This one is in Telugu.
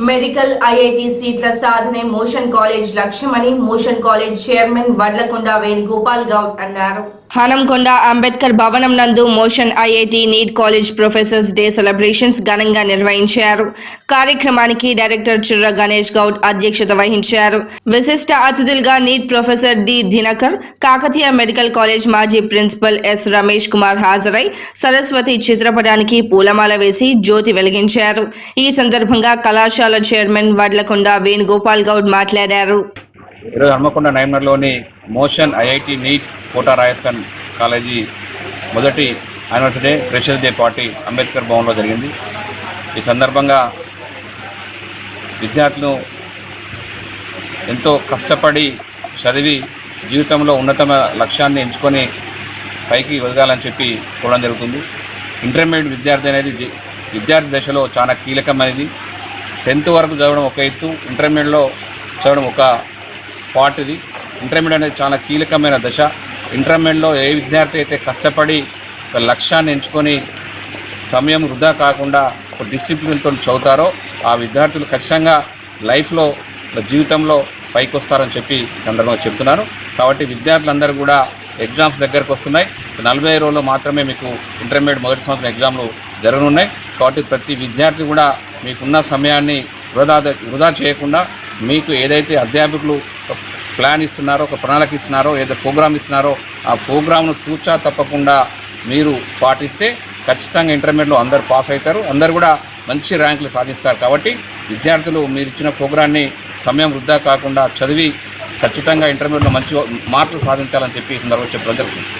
మెడికల్ ఐఐటి సీట్ల సాధనే మోషన్ కాలేజ్ లక్ష్యమని motion college chairman Vadlakonda Venugopal Goud అన్నారు. హనంకొండ అంబేద్కర్ భవనం నందు motion IIT neat college professors day celebrations ఘనంగా నిర్వహించారు. కార్యక్రమానికి డైరెక్టర్ చుర్ర గణేష్ గౌడ్ అధ్యక్షత వహించారు. విశిష్ట అతిథులుగా నీట్ professor D Dinakar, Kakatiya medical college మాజీ ప్రిన్సిపల్ ఎస్ రమేష్ కుమార్ హాజరై సరస్వతి చిత్రపటానికి పూలమాల వేసి జ్యోతి వెలిగించారు. ఈ సందర్భంగా కళాశాల చైర్మన్ వడ్లకొండ వేణుగోపాల్ గౌడ్ మాట్లాడారు. హన్మకొండ నైమర్లోని Motion IIT NEET Kota Rajasthan college మొదటి anniversary day freshers day party Ambedkar భవన్లో జరిగింది. ఈ సందర్భంగా విద్యార్థులు ఎంతో కష్టపడి చదివి జీవితంలో ఉన్నతమైన లక్ష్యాన్ని ఎంచుకొని పైకి ఎదగాలని చెప్పి చూడడం జరుగుతుంది. ఇంటర్మీడియట్ విద్యార్థి అనేది విద్యార్థి దశలో చాలా కీలకమైనది. 10th వరకు చదవడం ఒక ఎత్తు, ఇంటర్మీడియట్లో చదవడం ఒక పార్ట్. ఇది ఇంటర్మీడియట్ అనేది చాలా కీలకమైన దశ. ఇంటర్మీడియట్లో ఏ విద్యార్థి అయితే కష్టపడి ఒక లక్ష్యాన్ని ఎంచుకొని సమయం వృధా కాకుండా ఒక డిసిప్లిన్తో చదువుతారో ఆ విద్యార్థులు ఖచ్చితంగా లైఫ్లో జీవితంలో పైకి వస్తారని చెప్పి సందర్భంగా చెప్తున్నాను. కాబట్టి విద్యార్థులందరూ కూడా ఎగ్జామ్స్ దగ్గరకు వస్తున్నాయి. 40 రోజుల్లో మాత్రమే మీకు ఇంటర్మీడియట్ మొదటి సంవత్సరం ఎగ్జామ్లు జరగనున్నాయి. కాబట్టి ప్రతి విద్యార్థి కూడా మీకున్న సమయాన్ని వృధా చేయకుండా మీకు ఏదైతే అధ్యాపకులు ప్లాన్ ఇస్తున్నారో, ఒక ప్రణాళిక ఇస్తున్నారో, ఏదైతే ప్రోగ్రామ్ ఇస్తున్నారో ఆ ప్రోగ్రామ్ను తూచా తప్పకుండా మీరు పాటిస్తే ఖచ్చితంగా ఇంటర్మీడియట్లో అందరూ పాస్ అవుతారు, అందరూ కూడా మంచి ర్యాంకులు సాధిస్తారు. కాబట్టి విద్యార్థులు మీరు ఇచ్చిన ప్రోగ్రాన్ని సమయం వృధా కాకుండా చదివి ఖచ్చితంగా ఇంటర్మీడియట్లో మంచి మార్కులు సాధించాలని చెప్పి ఈ సందర్భంగా చెప్పడం జరుగుతుంది.